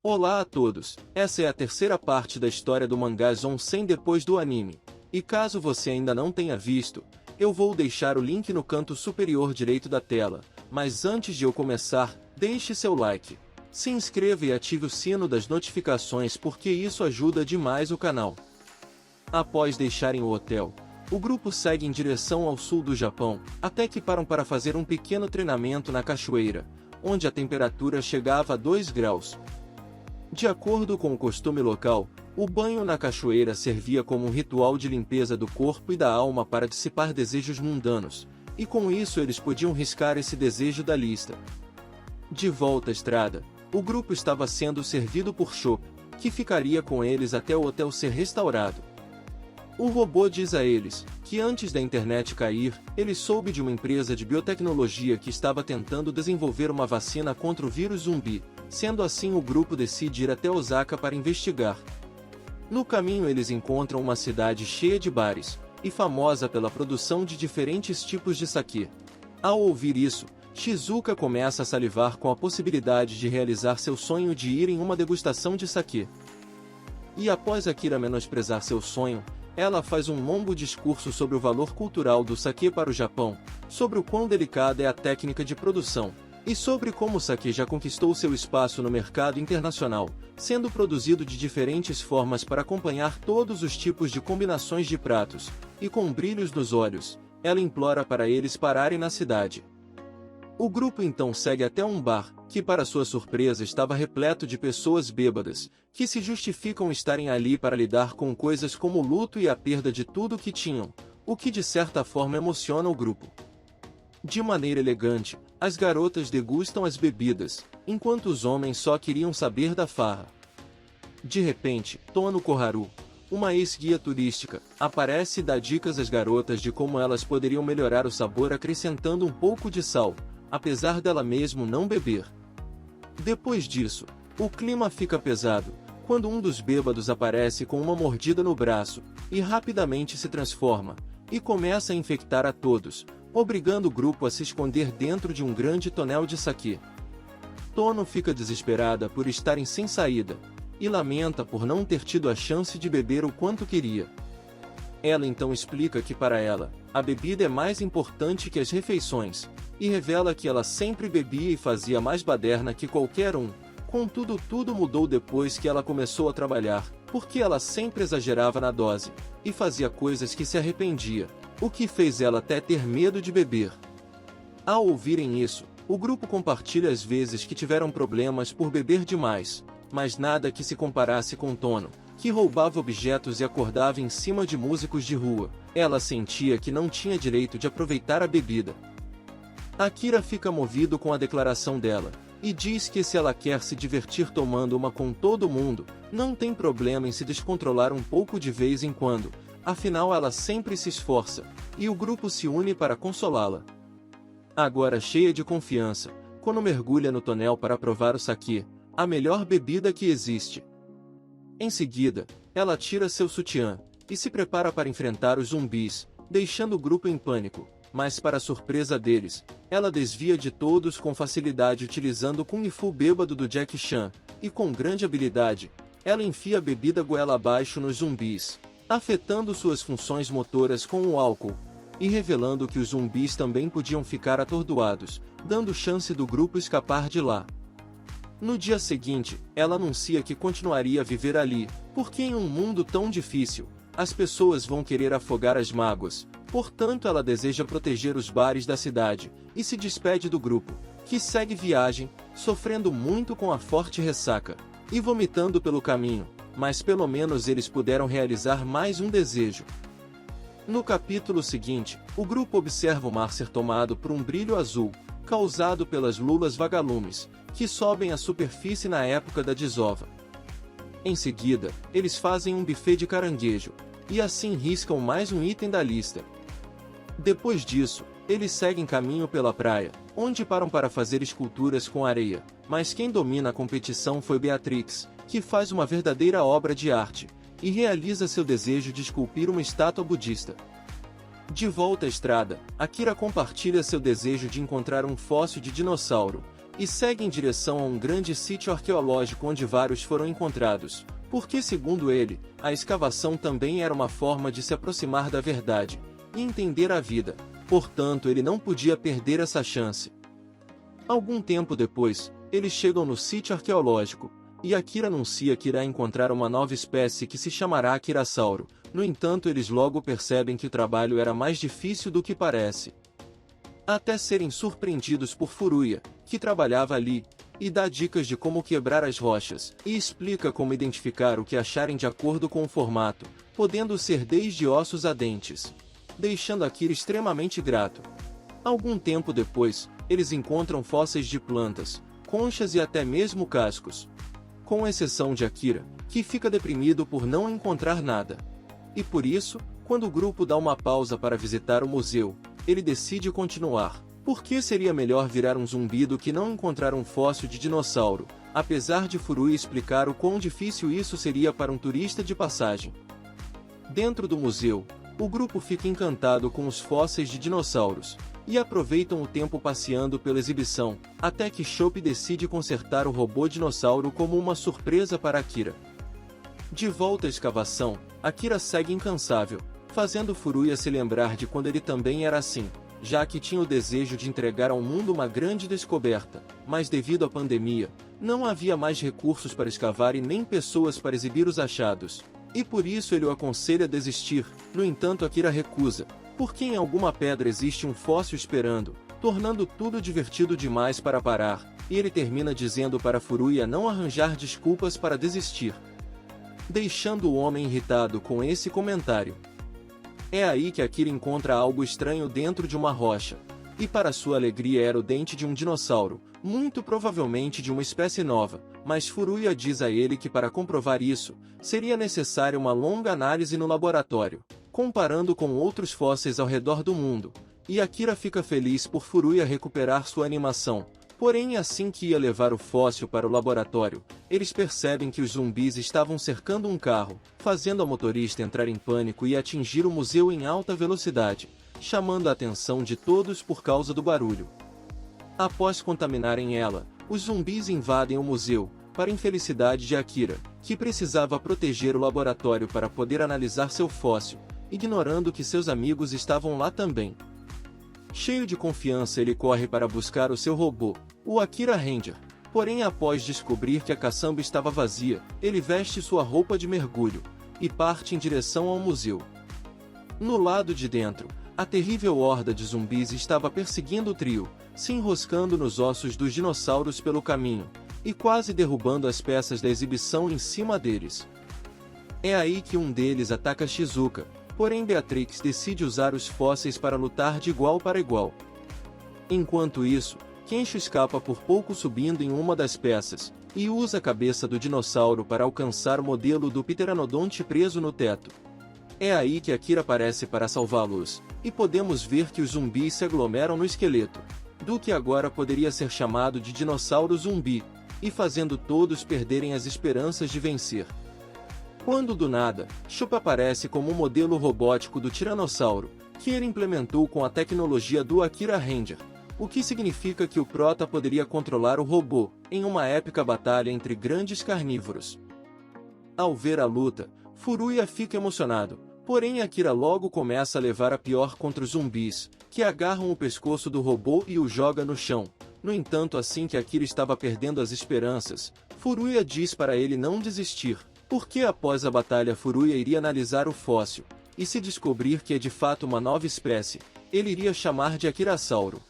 Olá a todos, essa é a terceira parte da história do mangá Zounsen depois do anime. E caso você ainda não tenha visto, eu vou deixar o link no canto superior direito da tela, mas antes de eu começar, deixe seu like. Se inscreva e ative o sino das notificações porque isso ajuda demais o canal. Após deixarem o hotel, o grupo segue em direção ao sul do Japão, até que param para fazer um pequeno treinamento na cachoeira, onde a temperatura chegava a 2 graus. De acordo com o costume local, o banho na cachoeira servia como um ritual de limpeza do corpo e da alma para dissipar desejos mundanos, e com isso eles podiam riscar esse desejo da lista. De volta à estrada, o grupo estava sendo servido por Chop, que ficaria com eles até o hotel ser restaurado. O robô diz a eles que antes da internet cair, ele soube de uma empresa de biotecnologia que estava tentando desenvolver uma vacina contra o vírus zumbi. Sendo assim, o grupo decide ir até Osaka para investigar. No caminho eles encontram uma cidade cheia de bares, e famosa pela produção de diferentes tipos de sake. Ao ouvir isso, Shizuka começa a salivar com a possibilidade de realizar seu sonho de ir em uma degustação de sake. E após Akira menosprezar seu sonho, ela faz um longo discurso sobre o valor cultural do sake para o Japão, sobre o quão delicada é a técnica de produção, e sobre como o sake já conquistou seu espaço no mercado internacional, sendo produzido de diferentes formas para acompanhar todos os tipos de combinações de pratos, e com brilhos nos olhos, ela implora para eles pararem na cidade. O grupo então segue até um bar, que para sua surpresa estava repleto de pessoas bêbadas, que se justificam estarem ali para lidar com coisas como o luto e a perda de tudo o que tinham, o que de certa forma emociona o grupo. De maneira elegante, as garotas degustam as bebidas, enquanto os homens só queriam saber da farra. De repente, Tono Koharu, uma ex-guia turística, aparece e dá dicas às garotas de como elas poderiam melhorar o sabor acrescentando um pouco de sal, apesar dela mesmo não beber. Depois disso, o clima fica pesado, quando um dos bêbados aparece com uma mordida no braço, e rapidamente se transforma, e começa a infectar a todos, obrigando o grupo a se esconder dentro de um grande tonel de sake. Tono fica desesperada por estarem sem saída, e lamenta por não ter tido a chance de beber o quanto queria. Ela então explica que para ela, a bebida é mais importante que as refeições, e revela que ela sempre bebia e fazia mais baderna que qualquer um. Contudo, tudo mudou depois que ela começou a trabalhar, porque ela sempre exagerava na dose, e fazia coisas que se arrependia, o que fez ela até ter medo de beber. Ao ouvirem isso, o grupo compartilha as vezes que tiveram problemas por beber demais, mas nada que se comparasse com Tono, que roubava objetos e acordava em cima de músicos de rua. Ela sentia que não tinha direito de aproveitar a bebida. Akira fica movido com a declaração dela, e diz que se ela quer se divertir tomando uma com todo mundo, não tem problema em se descontrolar um pouco de vez em quando, afinal ela sempre se esforça, e o grupo se une para consolá-la. Agora cheia de confiança, Kono mergulha no tonel para provar o sake, a melhor bebida que existe. Em seguida, ela tira seu sutiã, e se prepara para enfrentar os zumbis, deixando o grupo em pânico. Mas para surpresa deles, ela desvia de todos com facilidade utilizando o Kung Fu bêbado do Jack Chan, e com grande habilidade, ela enfia a bebida goela abaixo nos zumbis, afetando suas funções motoras com o álcool, e revelando que os zumbis também podiam ficar atordoados, dando chance do grupo escapar de lá. No dia seguinte, ela anuncia que continuaria a viver ali, porque em um mundo tão difícil, as pessoas vão querer afogar as mágoas. Portanto, ela deseja proteger os bares da cidade, e se despede do grupo, que segue viagem, sofrendo muito com a forte ressaca, e vomitando pelo caminho, mas pelo menos eles puderam realizar mais um desejo. No capítulo seguinte, o grupo observa o mar ser tomado por um brilho azul, causado pelas lulas vagalumes, que sobem à superfície na época da desova. Em seguida, eles fazem um buffet de caranguejo, e assim riscam mais um item da lista. Depois disso, eles seguem caminho pela praia, onde param para fazer esculturas com areia, mas quem domina a competição foi Beatrix, que faz uma verdadeira obra de arte, e realiza seu desejo de esculpir uma estátua budista. De volta à estrada, Akira compartilha seu desejo de encontrar um fóssil de dinossauro, e segue em direção a um grande sítio arqueológico onde vários foram encontrados, porque, segundo ele, a escavação também era uma forma de se aproximar da verdade e entender a vida. Portanto, ele não podia perder essa chance. Algum tempo depois, eles chegam no sítio arqueológico, e Akira anuncia que irá encontrar uma nova espécie que se chamará Akirasauro. No entanto, eles logo percebem que o trabalho era mais difícil do que parece. Até serem surpreendidos por Furuya, que trabalhava ali, e dá dicas de como quebrar as rochas, e explica como identificar o que acharem de acordo com o formato, podendo ser desde ossos a dentes, deixando Akira extremamente grato. Algum tempo depois, eles encontram fósseis de plantas, conchas e até mesmo cascos. Com exceção de Akira, que fica deprimido por não encontrar nada. E por isso, quando o grupo dá uma pausa para visitar o museu, ele decide continuar, porque seria melhor virar um zumbi do que não encontrar um fóssil de dinossauro, apesar de Furuya explicar o quão difícil isso seria para um turista de passagem. Dentro do museu, o grupo fica encantado com os fósseis de dinossauros, e aproveitam o tempo passeando pela exibição, até que Chopper decide consertar o robô dinossauro como uma surpresa para Akira. De volta à escavação, Akira segue incansável, fazendo Furuya se lembrar de quando ele também era assim, já que tinha o desejo de entregar ao mundo uma grande descoberta, mas devido à pandemia, não havia mais recursos para escavar e nem pessoas para exibir os achados, e por isso ele o aconselha a desistir. No entanto, Akira recusa, porque em alguma pedra existe um fóssil esperando, tornando tudo divertido demais para parar, e ele termina dizendo para Furuya não arranjar desculpas para desistir, deixando o homem irritado com esse comentário. É aí que Akira encontra algo estranho dentro de uma rocha, e para sua alegria era o dente de um dinossauro, muito provavelmente de uma espécie nova, mas Furuya diz a ele que para comprovar isso, seria necessária uma longa análise no laboratório, comparando com outros fósseis ao redor do mundo, e Akira fica feliz por Furuya recuperar sua animação. Porém, assim que ia levar o fóssil para o laboratório, eles percebem que os zumbis estavam cercando um carro, fazendo a motorista entrar em pânico e atingir o museu em alta velocidade, chamando a atenção de todos por causa do barulho. Após contaminarem ela, os zumbis invadem o museu, para infelicidade de Akira, que precisava proteger o laboratório para poder analisar seu fóssil, ignorando que seus amigos estavam lá também. Cheio de confiança, ele corre para buscar o seu robô, o Akira Ranger. Porém, após descobrir que a caçamba estava vazia, ele veste sua roupa de mergulho e parte em direção ao museu. No lado de dentro, a terrível horda de zumbis estava perseguindo o trio, se enroscando nos ossos dos dinossauros pelo caminho, e quase derrubando as peças da exibição em cima deles. É aí que um deles ataca Shizuka, porém Beatrix decide usar os fósseis para lutar de igual para igual. Enquanto isso, Kensho escapa por pouco subindo em uma das peças, e usa a cabeça do dinossauro para alcançar o modelo do Pteranodonte preso no teto. É aí que Akira aparece para salvá-los, e podemos ver que os zumbis se aglomeram no esqueleto, do que agora poderia ser chamado de dinossauro zumbi, e fazendo todos perderem as esperanças de vencer. Quando do nada, Chopper aparece como um modelo robótico do Tiranossauro, que ele implementou com a tecnologia do Akira Ranger, o que significa que o Prota poderia controlar o robô, em uma épica batalha entre grandes carnívoros. Ao ver a luta, Furuya fica emocionado, porém Akira logo começa a levar a pior contra os zumbis, que agarram o pescoço do robô e o joga no chão. No entanto, assim que Akira estava perdendo as esperanças, Furuya diz para ele não desistir, porque após a batalha Furuya iria analisar o fóssil, e se descobrir que é de fato uma nova espécie, ele iria chamar de Akirasauro.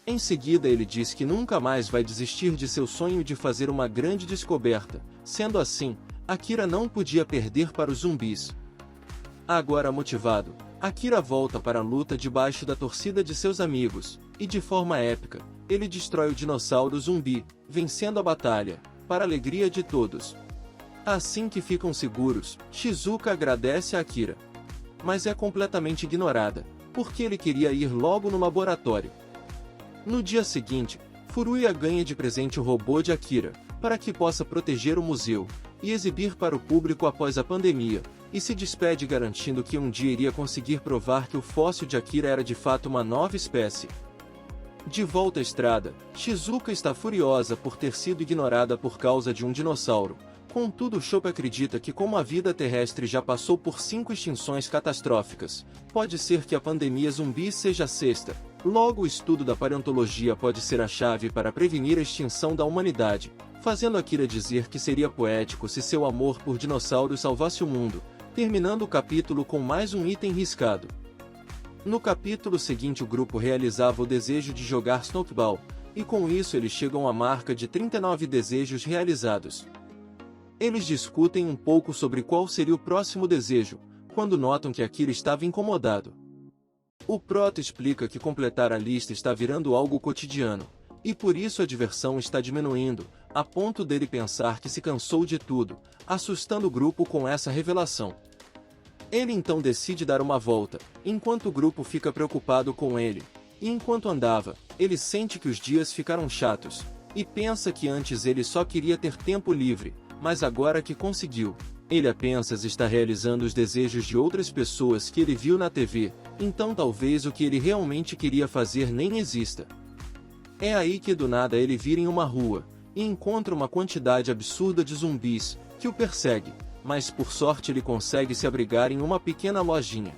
Em seguida ele diz que nunca mais vai desistir de seu sonho de fazer uma grande descoberta. Sendo assim, Akira não podia perder para os zumbis. Agora motivado, Akira volta para a luta debaixo da torcida de seus amigos, e de forma épica, ele destrói o dinossauro zumbi, vencendo a batalha, para a alegria de todos. Assim que ficam seguros, Shizuka agradece a Akira. Mas é completamente ignorada, porque ele queria ir logo no laboratório. No dia seguinte, Furuya ganha de presente o robô de Akira, para que possa proteger o museu, e exibir para o público após a pandemia, e se despede garantindo que um dia iria conseguir provar que o fóssil de Akira era de fato uma nova espécie. De volta à estrada, Shizuka está furiosa por ter sido ignorada por causa de um dinossauro. Contudo, Chopper acredita que como a vida terrestre já passou por 5 extinções catastróficas, pode ser que a pandemia zumbi seja a sexta. Logo, o estudo da paleontologia pode ser a chave para prevenir a extinção da humanidade, fazendo Akira dizer que seria poético se seu amor por dinossauros salvasse o mundo, terminando o capítulo com mais um item riscado. No capítulo seguinte, o grupo realizava o desejo de jogar Snowball, e com isso eles chegam à marca de 39 desejos realizados. Eles discutem um pouco sobre qual seria o próximo desejo, quando notam que Akira estava incomodado. O Proto explica que completar a lista está virando algo cotidiano, e por isso a diversão está diminuindo, a ponto dele pensar que se cansou de tudo, assustando o grupo com essa revelação. Ele então decide dar uma volta, enquanto o grupo fica preocupado com ele, e enquanto andava, ele sente que os dias ficaram chatos, e pensa que antes ele só queria ter tempo livre, mas agora que conseguiu, ele apenas está realizando os desejos de outras pessoas que ele viu na TV, então talvez o que ele realmente queria fazer nem exista. É aí que do nada ele vira em uma rua, e encontra uma quantidade absurda de zumbis, que o persegue, mas por sorte ele consegue se abrigar em uma pequena lojinha.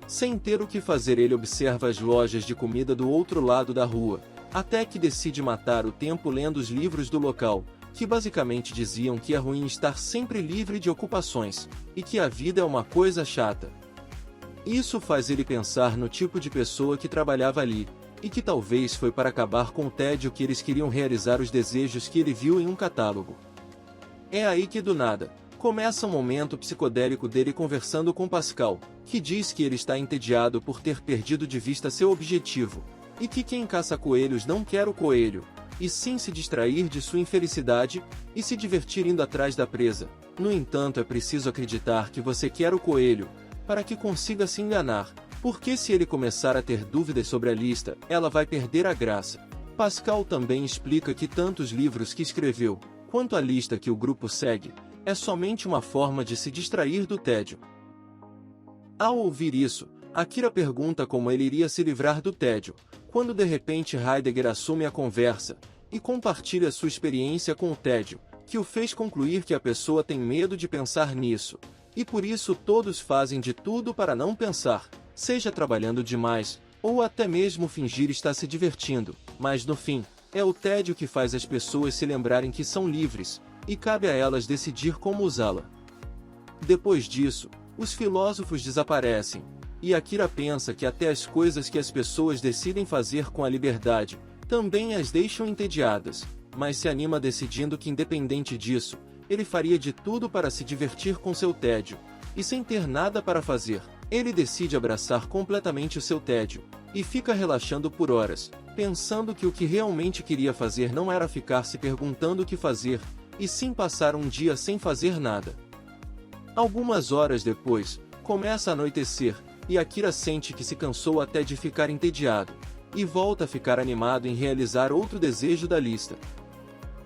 Sem ter o que fazer, ele observa as lojas de comida do outro lado da rua, até que decide matar o tempo lendo os livros do local, que basicamente diziam que é ruim estar sempre livre de ocupações, e que a vida é uma coisa chata. Isso faz ele pensar no tipo de pessoa que trabalhava ali, e que talvez foi para acabar com o tédio que eles queriam realizar os desejos que ele viu em um catálogo. É aí que do nada, começa um momento psicodélico dele conversando com Pascal, que diz que ele está entediado por ter perdido de vista seu objetivo, e que quem caça coelhos não quer o coelho, e sim se distrair de sua infelicidade, e se divertir indo atrás da presa. No entanto, é preciso acreditar que você quer o coelho, para que consiga se enganar, porque se ele começar a ter dúvidas sobre a lista, ela vai perder a graça. Pascal também explica que tanto os livros que escreveu, quanto a lista que o grupo segue, é somente uma forma de se distrair do tédio. Ao ouvir isso, Akira pergunta como ele iria se livrar do tédio, quando de repente Heidegger assume a conversa, e compartilha sua experiência com o tédio, que o fez concluir que a pessoa tem medo de pensar nisso, e por isso todos fazem de tudo para não pensar, seja trabalhando demais, ou até mesmo fingir estar se divertindo, mas no fim, é o tédio que faz as pessoas se lembrarem que são livres, e cabe a elas decidir como usá-la. Depois disso, os filósofos desaparecem, e Akira pensa que até as coisas que as pessoas decidem fazer com a liberdade, também as deixam entediadas, mas se anima decidindo que independente disso, ele faria de tudo para se divertir com seu tédio, e sem ter nada para fazer, ele decide abraçar completamente o seu tédio, e fica relaxando por horas, pensando que o que realmente queria fazer não era ficar se perguntando o que fazer, e sim passar um dia sem fazer nada. Algumas horas depois, começa a anoitecer, e Akira sente que se cansou até de ficar entediado, e volta a ficar animado em realizar outro desejo da lista.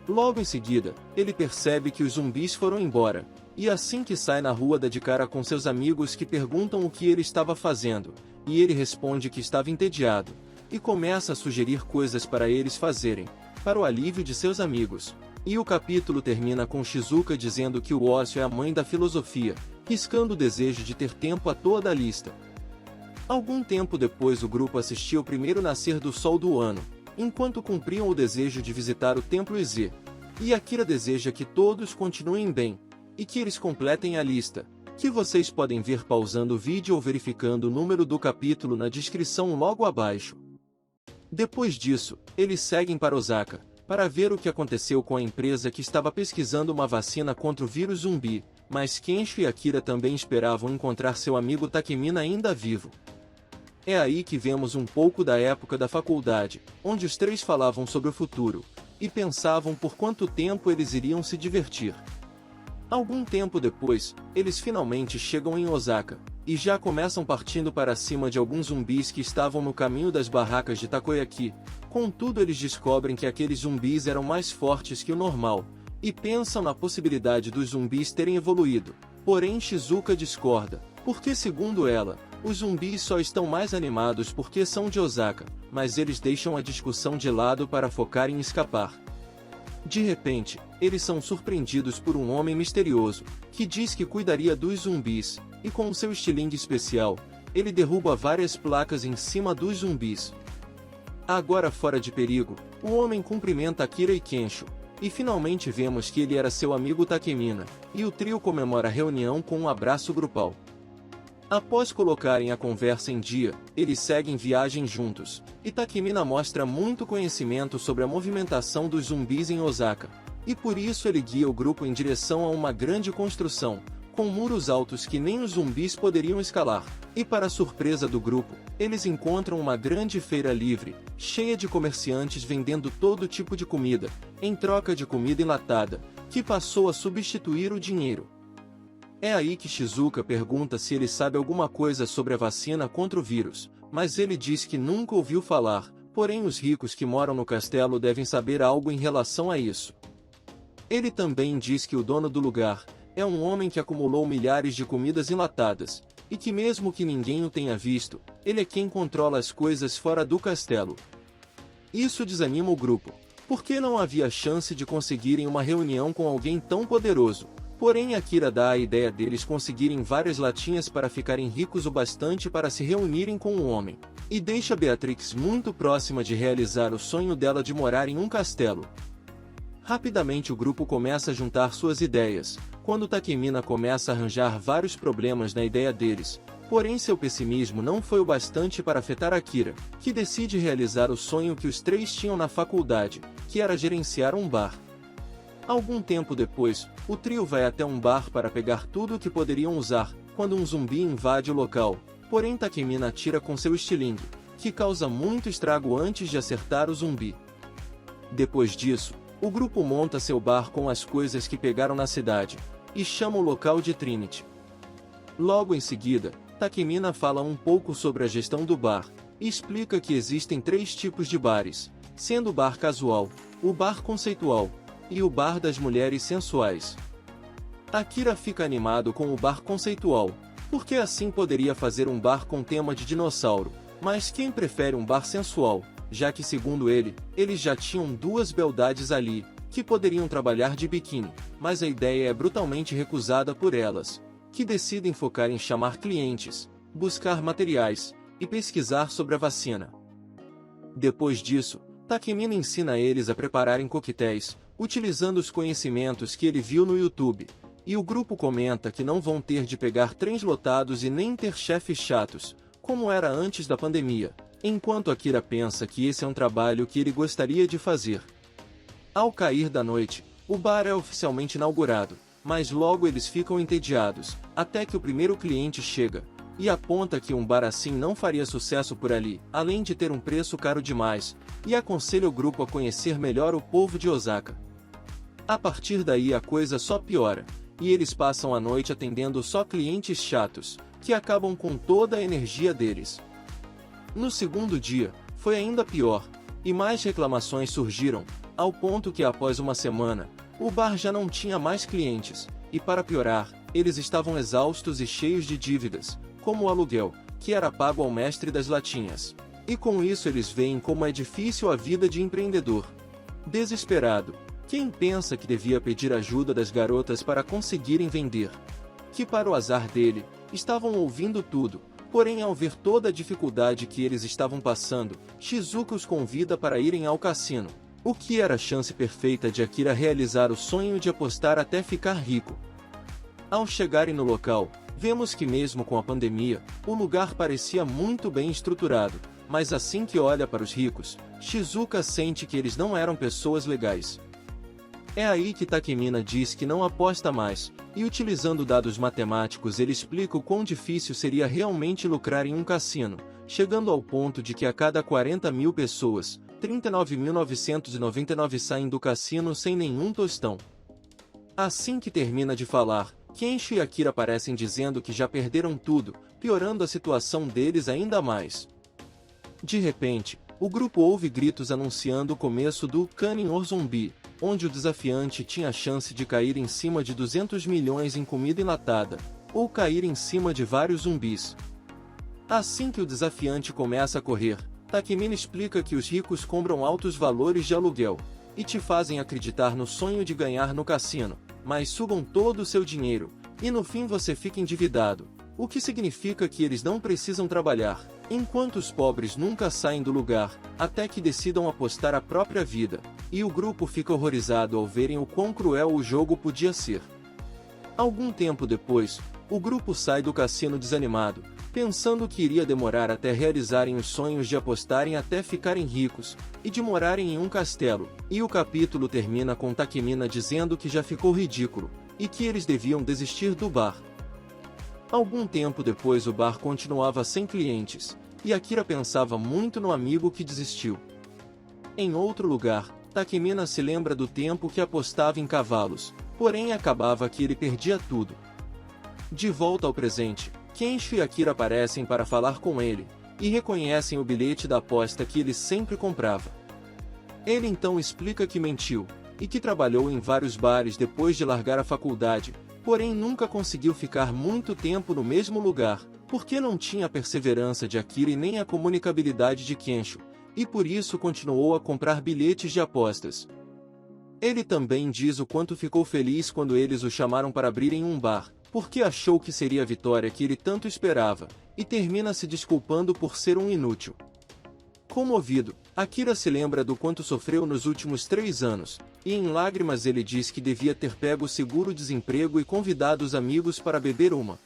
Logo em seguida, ele percebe que os zumbis foram embora, e assim que sai na rua dá de cara com seus amigos que perguntam o que ele estava fazendo, e ele responde que estava entediado, e começa a sugerir coisas para eles fazerem, para o alívio de seus amigos. E o capítulo termina com Shizuka dizendo que o ócio é a mãe da filosofia, riscando o desejo de ter tempo a toda a lista. Algum tempo depois o grupo assistia ao primeiro nascer do sol do ano, enquanto cumpriam o desejo de visitar o Templo Z. E Akira deseja que todos continuem bem, e que eles completem a lista, que vocês podem ver pausando o vídeo ou verificando o número do capítulo na descrição logo abaixo. Depois disso, eles seguem para Osaka, para ver o que aconteceu com a empresa que estava pesquisando uma vacina contra o vírus zumbi, mas Kensho e Akira também esperavam encontrar seu amigo Takemina ainda vivo. É aí que vemos um pouco da época da faculdade, onde os três falavam sobre o futuro, e pensavam por quanto tempo eles iriam se divertir. Algum tempo depois, eles finalmente chegam em Osaka, e já começam partindo para cima de alguns zumbis que estavam no caminho das barracas de Takoyaki. Contudo, eles descobrem que aqueles zumbis eram mais fortes que o normal, e pensam na possibilidade dos zumbis terem evoluído. Porém, Shizuka discorda, porque segundo ela, Os zumbis só estão mais animados porque são de Osaka, mas eles deixam a discussão de lado para focar em escapar. De repente, eles são surpreendidos por um homem misterioso, que diz que cuidaria dos zumbis, e com seu estilingue especial, ele derruba várias placas em cima dos zumbis. Agora fora de perigo, o homem cumprimenta Akira e Kensho, e finalmente vemos que ele era seu amigo Takemina, e o trio comemora a reunião com um abraço grupal. Após colocarem a conversa em dia, eles seguem viagem juntos, e Takemina mostra muito conhecimento sobre a movimentação dos zumbis em Osaka, e por isso ele guia o grupo em direção a uma grande construção, com muros altos que nem os zumbis poderiam escalar. E para surpresa do grupo, eles encontram uma grande feira livre, cheia de comerciantes vendendo todo tipo de comida, em troca de comida enlatada, que passou a substituir o dinheiro. É aí que Shizuka pergunta se ele sabe alguma coisa sobre a vacina contra o vírus, mas ele diz que nunca ouviu falar, porém os ricos que moram no castelo devem saber algo em relação a isso. Ele também diz que o dono do lugar é um homem que acumulou milhares de comidas enlatadas, e que mesmo que ninguém o tenha visto, ele é quem controla as coisas fora do castelo. Isso desanima o grupo, porque não havia chance de conseguirem uma reunião com alguém tão poderoso. Porém Akira dá a ideia deles conseguirem várias latinhas para ficarem ricos o bastante para se reunirem com o homem, e deixa Beatrix muito próxima de realizar o sonho dela de morar em um castelo. Rapidamente o grupo começa a juntar suas ideias, quando Takemina começa a arranjar vários problemas na ideia deles, porém seu pessimismo não foi o bastante para afetar Akira, que decide realizar o sonho que os três tinham na faculdade, que era gerenciar um bar. Algum tempo depois, o trio vai até um bar para pegar tudo o que poderiam usar, quando um zumbi invade o local, porém Takemina atira com seu estilingue, que causa muito estrago antes de acertar o zumbi. Depois disso, o grupo monta seu bar com as coisas que pegaram na cidade, e chama o local de Trinity. Logo em seguida, Takemina fala um pouco sobre a gestão do bar, e explica que existem 3 tipos de bares, sendo o bar casual, o bar conceitual, e o bar das mulheres sensuais. Akira fica animado com o bar conceitual, porque assim poderia fazer um bar com tema de dinossauro, mas quem prefere um bar sensual, já que segundo ele, eles já tinham 2 beldades ali, que poderiam trabalhar de biquíni, mas a ideia é brutalmente recusada por elas, que decidem focar em chamar clientes, buscar materiais, e pesquisar sobre a vacina. Depois disso, Takemina ensina eles a prepararem coquetéis, utilizando os conhecimentos que ele viu no YouTube, e o grupo comenta que não vão ter de pegar trens lotados e nem ter chefes chatos, como era antes da pandemia, enquanto Akira pensa que esse é um trabalho que ele gostaria de fazer. Ao cair da noite, o bar é oficialmente inaugurado, mas logo eles ficam entediados, até que o primeiro cliente chega, e aponta que um bar assim não faria sucesso por ali, além de ter um preço caro demais, e aconselha o grupo a conhecer melhor o povo de Osaka. A partir daí a coisa só piora, e eles passam a noite atendendo só clientes chatos, que acabam com toda a energia deles. No segundo dia, foi ainda pior, e mais reclamações surgiram, ao ponto que após uma semana, o bar já não tinha mais clientes, e para piorar, eles estavam exaustos e cheios de dívidas, como o aluguel, que era pago ao mestre das latinhas. E com isso eles veem como é difícil a vida de empreendedor. Desesperado, quem pensa que devia pedir ajuda das garotas para conseguirem vender? Que para o azar dele, estavam ouvindo tudo, porém ao ver toda a dificuldade que eles estavam passando, Shizuka os convida para irem ao cassino, o que era a chance perfeita de Akira realizar o sonho de apostar até ficar rico. Ao chegarem no local, vemos que mesmo com a pandemia, o lugar parecia muito bem estruturado, mas assim que olha para os ricos, Shizuka sente que eles não eram pessoas legais. É aí que Takemina diz que não aposta mais, e utilizando dados matemáticos ele explica o quão difícil seria realmente lucrar em um cassino, chegando ao ponto de que a cada 40.000 pessoas, 39.999 saem do cassino sem nenhum tostão. Assim que termina de falar, Kensho e Akira aparecem dizendo que já perderam tudo, piorando a situação deles ainda mais. De repente, o grupo ouve gritos anunciando o começo do Canin or Zombi, onde o desafiante tinha a chance de cair em cima de 200 milhões em comida enlatada, ou cair em cima de vários zumbis. Assim que o desafiante começa a correr, Takemina explica que os ricos compram altos valores de aluguel e te fazem acreditar no sonho de ganhar no cassino, mas sugam todo o seu dinheiro, e no fim você fica endividado, o que significa que eles não precisam trabalhar, enquanto os pobres nunca saem do lugar, até que decidam apostar a própria vida, e o grupo fica horrorizado ao verem o quão cruel o jogo podia ser. Algum tempo depois, o grupo sai do cassino desanimado, pensando que iria demorar até realizarem os sonhos de apostarem até ficarem ricos, e de morarem em um castelo, e o capítulo termina com Takemina dizendo que já ficou ridículo, e que eles deviam desistir do bar. Algum tempo depois o bar continuava sem clientes, e Akira pensava muito no amigo que desistiu. Em outro lugar, Takemina se lembra do tempo que apostava em cavalos, porém acabava que ele perdia tudo. De volta ao presente, Kensho e Akira aparecem para falar com ele, e reconhecem o bilhete da aposta que ele sempre comprava. Ele então explica que mentiu, e que trabalhou em vários bares depois de largar a faculdade, porém nunca conseguiu ficar muito tempo no mesmo lugar, porque não tinha a perseverança de Akira e nem a comunicabilidade de Kensho, e por isso continuou a comprar bilhetes de apostas. Ele também diz o quanto ficou feliz quando eles o chamaram para abrirem um bar, porque achou que seria a vitória que ele tanto esperava, e termina se desculpando por ser um inútil. Comovido, Akira se lembra do quanto sofreu nos últimos 3 anos, e em lágrimas ele diz que devia ter pego o seguro-desemprego e convidado os amigos para beber uma.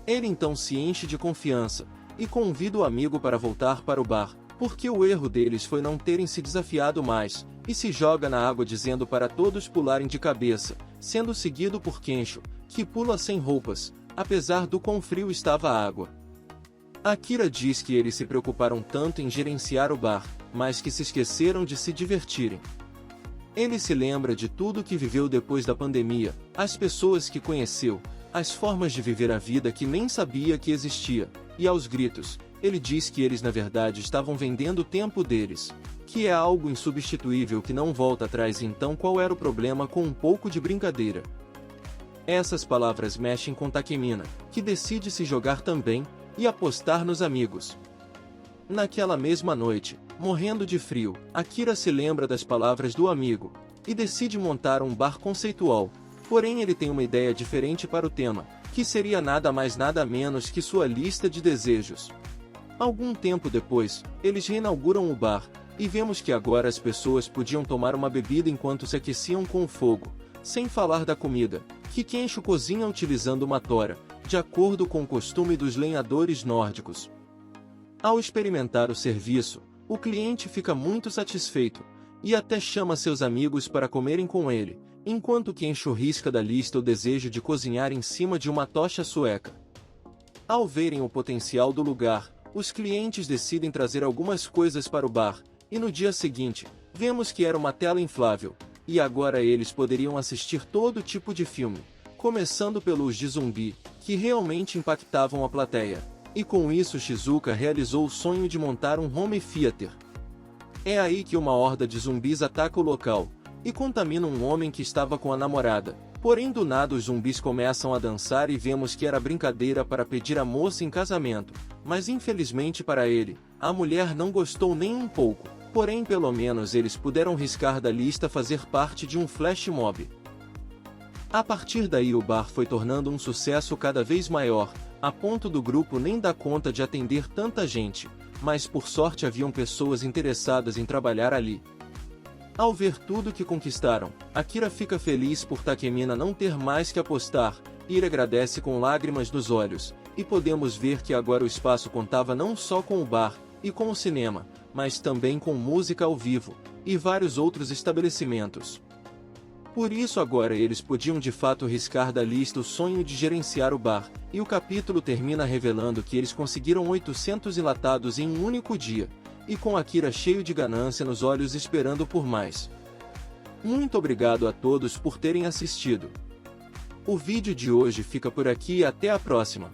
Ele então se enche de confiança, e convida o amigo para voltar para o bar, porque o erro deles foi não terem se desafiado mais, e se joga na água dizendo para todos pularem de cabeça, sendo seguido por Kensho, que pula sem roupas, apesar do quão frio estava a água. Akira diz que eles se preocuparam tanto em gerenciar o bar, mas que se esqueceram de se divertirem. Ele se lembra de tudo que viveu depois da pandemia, as pessoas que conheceu, as formas de viver a vida que nem sabia que existia, e aos gritos, ele diz que eles na verdade estavam vendendo o tempo deles, que é algo insubstituível que não volta atrás. Então qual era o problema com um pouco de brincadeira? Essas palavras mexem com Takemina, que decide se jogar também, e apostar nos amigos. Naquela mesma noite, morrendo de frio, Akira se lembra das palavras do amigo, e decide montar um bar conceitual, porém ele tem uma ideia diferente para o tema, que seria nada mais nada menos que sua lista de desejos. Algum tempo depois, eles reinauguram o bar, e vemos que agora as pessoas podiam tomar uma bebida enquanto se aqueciam com o fogo, sem falar da comida, que Kensho cozinha utilizando uma tora, de acordo com o costume dos lenhadores nórdicos. Ao experimentar o serviço, o cliente fica muito satisfeito, e até chama seus amigos para comerem com ele, enquanto Kensho risca da lista o desejo de cozinhar em cima de uma tocha sueca. Ao verem o potencial do lugar, os clientes decidem trazer algumas coisas para o bar, e no dia seguinte, vemos que era uma tela inflável, e agora eles poderiam assistir todo tipo de filme, começando pelos de zumbi, que realmente impactavam a plateia. E com isso Shizuka realizou o sonho de montar um home theater. É aí que uma horda de zumbis ataca o local, e contamina um homem que estava com a namorada. Porém do nada os zumbis começam a dançar e vemos que era brincadeira para pedir a moça em casamento, mas infelizmente para ele, a mulher não gostou nem um pouco, porém pelo menos eles puderam riscar da lista fazer parte de um flash mob. A partir daí o bar foi tornando um sucesso cada vez maior, a ponto do grupo nem dar conta de atender tanta gente, mas por sorte haviam pessoas interessadas em trabalhar ali. Ao ver tudo que conquistaram, Akira fica feliz por Takemina não ter mais que apostar, e ele agradece com lágrimas nos olhos, e podemos ver que agora o espaço contava não só com o bar, e com o cinema, mas também com música ao vivo, e vários outros estabelecimentos. Por isso agora eles podiam de fato riscar da lista o sonho de gerenciar o bar, e o capítulo termina revelando que eles conseguiram 800 enlatados em um único dia, e com Akira cheio de ganância nos olhos esperando por mais. Muito obrigado a todos por terem assistido. O vídeo de hoje fica por aqui e até a próxima.